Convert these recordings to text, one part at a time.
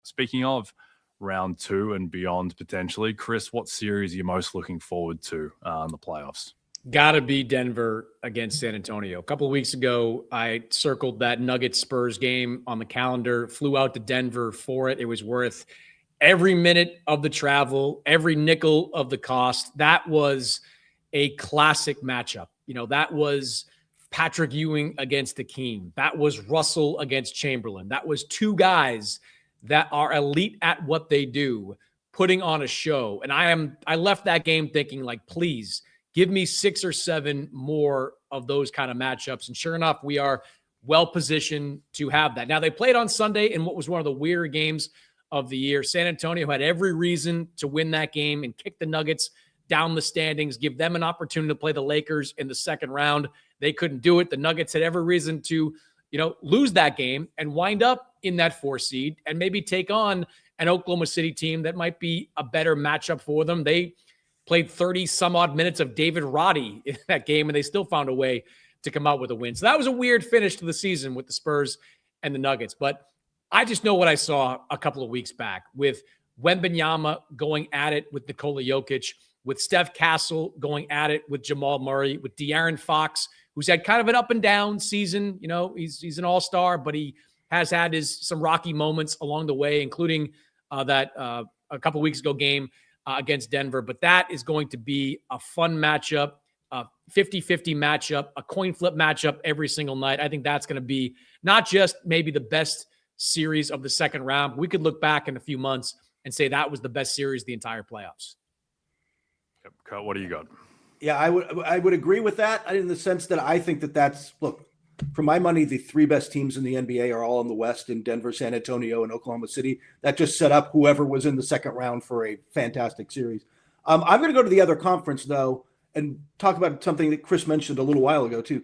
Speaking of round 2 and beyond potentially, Chris, what series are you most looking forward to in the playoffs? Gotta be Denver against San Antonio. A couple of weeks ago, I circled that Nuggets-Spurs game on the calendar, flew out to Denver for it. It was worth every minute of the travel, every nickel of the cost. That was a classic matchup. That was Patrick Ewing against Hakeem. That was Russell against Chamberlain. That was two guys that are elite at what they do, putting on a show. And I left that game thinking, like, please give me 6 or 7 more of those kind of matchups. And sure enough, we are well positioned to have that. Now, they played on Sunday in what was one of the weirder games of the year. San Antonio had every reason to win that game and kick the Nuggets down the standings, give them an opportunity to play the Lakers in the second round. They couldn't do it. The Nuggets had every reason to, lose that game and wind up in that 4 seed and maybe take on an Oklahoma City team that might be a better matchup for them. They played 30 some odd minutes of David Roddy in that game, and they still found a way to come out with a win. So that was a weird finish to the season with the Spurs and the Nuggets. But I just know what I saw a couple of weeks back with Wembanyama going at it with Nikola Jokic, with Steph Castle going at it with Jamal Murray, with De'Aaron Fox, who's had kind of an up and down season. He's an all-star, but he has had some rocky moments along the way, including that a couple weeks ago game against Denver. But that is going to be a fun matchup, a 50-50 matchup, a coin flip matchup every single night. I think that's going to be not just maybe the best series of the second round. We could look back in a few months and say that was the best series of the entire playoffs. Kurt, what do you got? Yeah, I would agree with that in the sense that I think that's, look, for my money, the 3 best teams in the NBA are all in the West in Denver, San Antonio, and Oklahoma City. That just set up whoever was in the second round for a fantastic series. I'm going to go to the other conference, though, and talk about something that Chris mentioned a little while ago, too.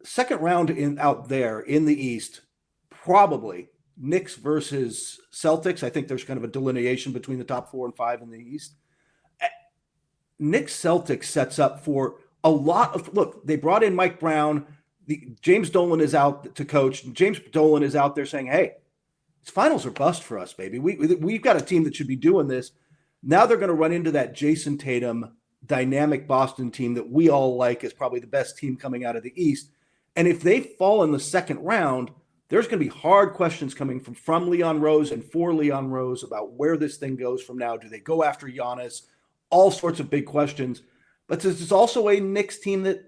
Second round out there in the East, probably Knicks versus Celtics. I think there's kind of a delineation between the top 4 and 5 in the East. Knicks Celtics sets up for a lot of, look, they brought in Mike Brown. James Dolan is out to coach. James Dolan is out there saying, hey, it's finals or bust for us, baby. We've got a team that should be doing this. Now they're going to run into that Jason Tatum dynamic Boston team that we all like as probably the best team coming out of the East. And if they fall in the second round, there's going to be hard questions coming from Leon Rose and for Leon Rose about where this thing goes from now. Do they go after Giannis? All sorts of big questions. But this is also a Knicks team that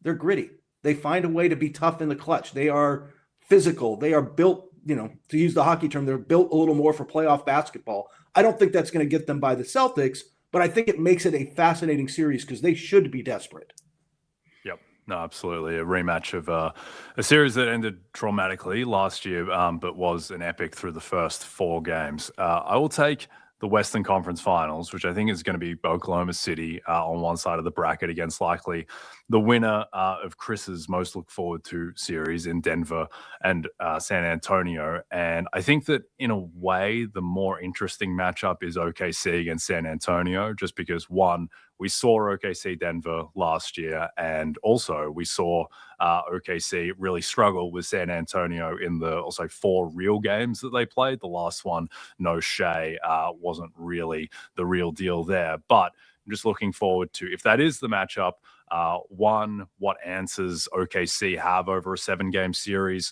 they're gritty. They find a way to be tough in the clutch. They are physical. They are built, to use the hockey term, they're built a little more for playoff basketball. I don't think that's going to get them by the Celtics, but I think it makes it a fascinating series because they should be desperate. Yep. No, absolutely. A rematch of a series that ended traumatically last year, but was an epic through the first 4 games. I will take the Western Conference Finals, which I think is going to be Oklahoma City on one side of the bracket against likely the winner of Chris's most look forward to series in Denver and San Antonio. And I think that in a way, the more interesting matchup is OKC against San Antonio, just because one, we saw OKC Denver last year, and also we saw OKC really struggle with San Antonio in the also 4 real games that they played. The last one, no Shea, wasn't really the real deal there. But I'm just looking forward to, if that is the matchup, one, what answers OKC have over a 7-game series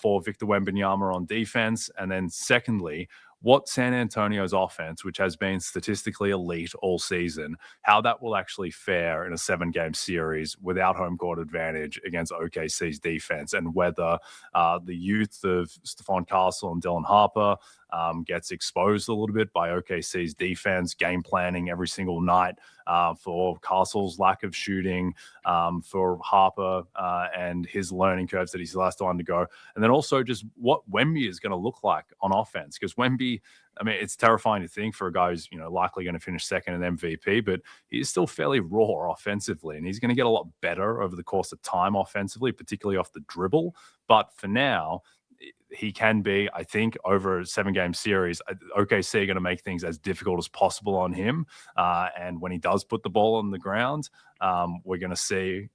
for Victor Wembanyama on defense, and then secondly, what San Antonio's offense, which has been statistically elite all season, how that will actually fare in a 7-game series without home court advantage against OKC's defense, and whether the youth of Stephon Castle and Dylan Harper gets exposed a little bit by OKC's defense, game planning every single night for Castle's lack of shooting, for Harper and his learning curves that he still has to undergo, and then also just what Wemby is going to look like on offense. Because Wemby, I mean, it's terrifying to think for a guy who's likely going to finish second in MVP, but he's still fairly raw offensively, and he's going to get a lot better over the course of time offensively, particularly off the dribble. But for now, he can be, I think, over a 7-game series, OKC are going to make things as difficult as possible on him. And when he does put the ball on the ground, we're going to see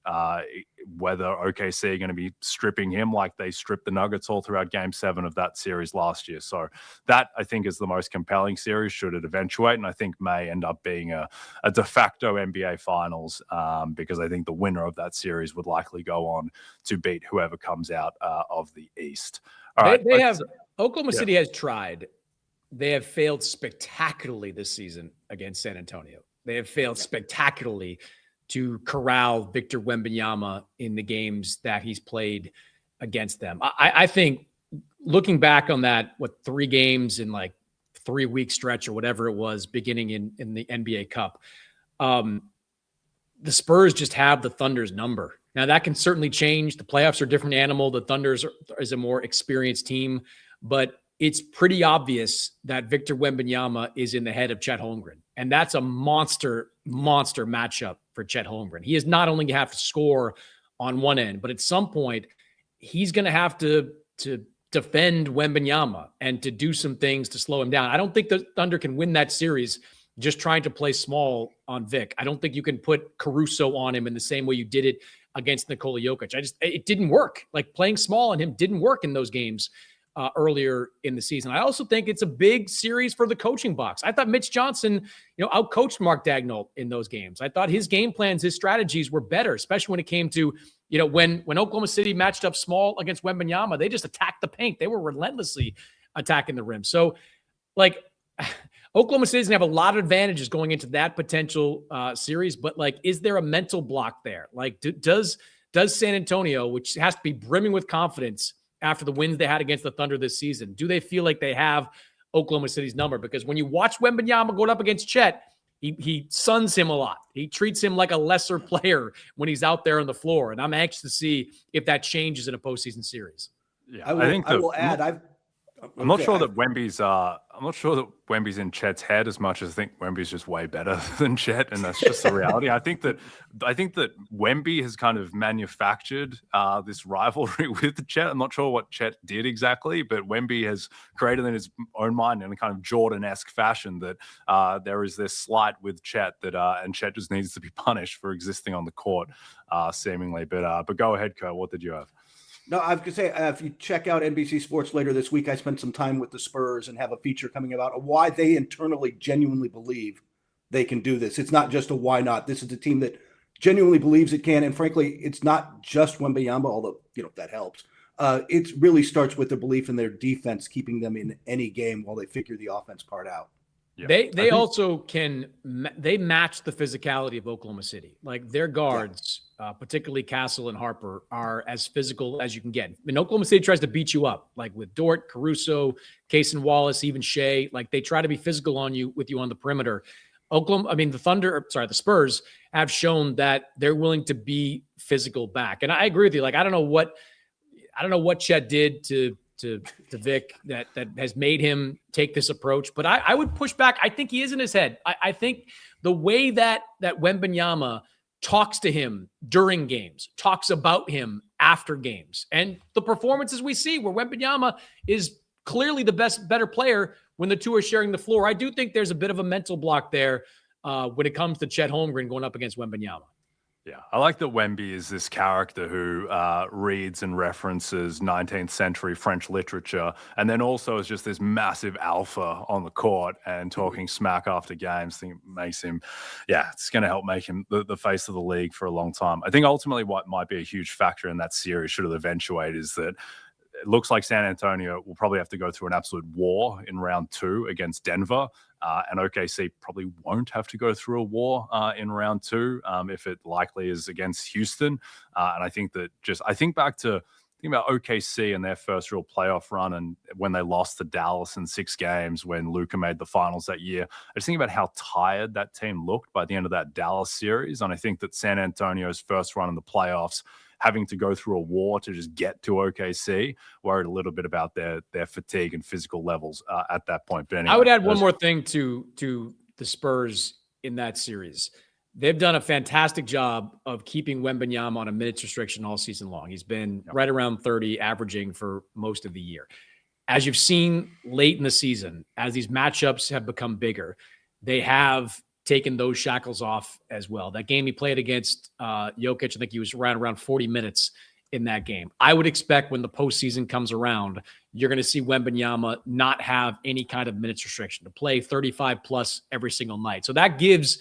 whether OKC are going to be stripping him like they stripped the Nuggets all throughout Game 7 of that series last year. So that, I think, is the most compelling series should it eventuate, and I think may end up being a de facto NBA Finals because I think the winner of that series would likely go on to beat whoever comes out of the East. Oklahoma City has tried. They have failed spectacularly this season against San Antonio. They have failed spectacularly to corral Victor Wembanyama in the games that he's played against them. I think looking back on that, 3 games in like 3-week stretch or whatever it was beginning in the NBA Cup, the Spurs just have the Thunder's number. Now that can certainly change. The playoffs are a different animal. The Thunders is a more experienced team, but it's pretty obvious that Victor Wembanyama is in the head of Chet Holmgren. And that's a monster matchup for Chet Holmgren. He is not only going to have to score on one end, but at some point he's going to have to defend Wembanyama and to do some things to slow him down. I don't think the Thunder can win that series just trying to play small on Vic. I don't think you can put Caruso on him in the same way you did it against Nikola Jokic. It didn't work. Like playing small on him didn't work in those games earlier in the season. I also think it's a big series for the coaching box. I thought Mitch Johnson, outcoached Mark Daigneault in those games. I thought his game plans, his strategies were better, especially when it came to, when Oklahoma City matched up small against Wembanyama, they just attacked the paint. They were relentlessly attacking the rim. So, Oklahoma City's gonna have a lot of advantages going into that potential series, but is there a mental block there? Does San Antonio, which has to be brimming with confidence after the wins they had against the Thunder this season, do they feel like they have Oklahoma City's number? Because when you watch Wembanyama going up against Chet, he suns him a lot. He treats him like a lesser player when he's out there on the floor, and I'm anxious to see if that changes in a postseason series. Yeah, I will add. I'm not sure that Wemby's in Chet's head as much as I think Wemby's just way better than Chet, and that's just the reality. I think that Wemby has kind of manufactured this rivalry with Chet. I'm not sure what Chet did exactly, but Wemby has created in his own mind in a kind of Jordan-esque fashion that there is this slight with Chet that and Chet just needs to be punished for existing on the court, seemingly. But go ahead, Kurt. What did you have? No, I was going to say, if you check out NBC Sports later this week, I spent some time with the Spurs and have a feature coming about why they internally genuinely believe they can do this. It's not just a why not. This is a team that genuinely believes it can. And frankly, it's not just Wembanyama, although, that helps. It really starts with the belief in their defense, keeping them in any game while they figure the offense part out. Yeah. They also they match the physicality of Oklahoma City. Like their guards, particularly Castle and Harper, are as physical as you can get. And Oklahoma City tries to beat you up, like with Dort, Caruso, Cason Wallace, even Shea. Like they try to be physical with you on the perimeter. The Spurs have shown that they're willing to be physical back. And I agree with you. Like I don't know what Chet did to Vic that has made him take this approach. But I would push back. I think he is in his head. I think the way that Wembanyama talks to him during games, talks about him after games, and the performances we see where Wembanyama is clearly the better player when the two are sharing the floor. I do think there's a bit of a mental block there when it comes to Chet Holmgren going up against Wembanyama. Yeah, I like that Wemby is this character who reads and references 19th century French literature, and then also is just this massive alpha on the court and talking smack after games. I think it makes him, it's going to help make him the face of the league for a long time. I think ultimately what might be a huge factor in that series, should it eventuate, is that it looks like San Antonio will probably have to go through an absolute war in round 2 against Denver. And OKC probably won't have to go through a war in round 2 if it likely is against Houston. And I think that think about OKC and their first real playoff run and when they lost to Dallas in 6 games when Luka made the finals that year. I just think about how tired that team looked by the end of that Dallas series. And I think that San Antonio's first run in the playoffs, having to go through a war to just get to OKC, worried a little bit about their fatigue and physical levels at that point. But anyway, I would add one more thing to the Spurs in that series. They've done a fantastic job of keeping Wembanyama on a minutes restriction all season long. He's been right around 30, averaging for most of the year. as you've seen late in the season, as these matchups have become bigger, they have taken those shackles off as well. That game he played against Jokic, I think he was around 40 minutes in that game. I would expect when the postseason comes around, you're going to see Wembanyama not have any kind of minutes restriction, to play 35 plus every single night. So that gives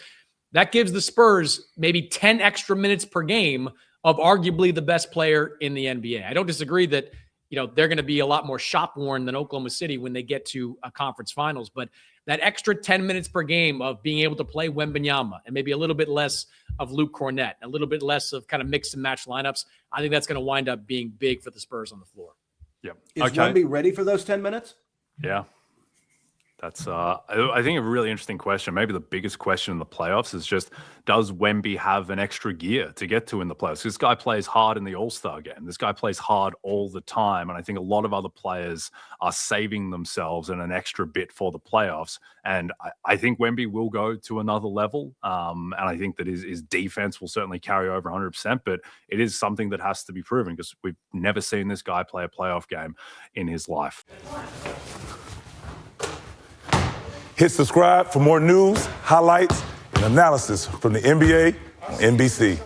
the Spurs maybe 10 extra minutes per game of arguably the best player in the NBA. I don't disagree that, they're going to be a lot more shot worn than Oklahoma City when they get to a conference finals, but that extra 10 minutes per game of being able to play Wembanyama and maybe a little bit less of Luke Cornett, a little bit less of kind of mix and match lineups, I think that's going to wind up being big for the Spurs on the floor. Yeah. Is Wemby ready for those 10 minutes? Yeah. That's, I think, a really interesting question. Maybe the biggest question in the playoffs is just, does Wemby have an extra gear to get to in the playoffs? This guy plays hard in the All-Star game. This guy plays hard all the time. And I think a lot of other players are saving themselves in an extra bit for the playoffs. And I think Wemby will go to another level. And I think that his defense will certainly carry over 100%. But it is something that has to be proven, because we've never seen this guy play a playoff game in his life. Hit subscribe for more news, highlights, and analysis from the NBA on NBC.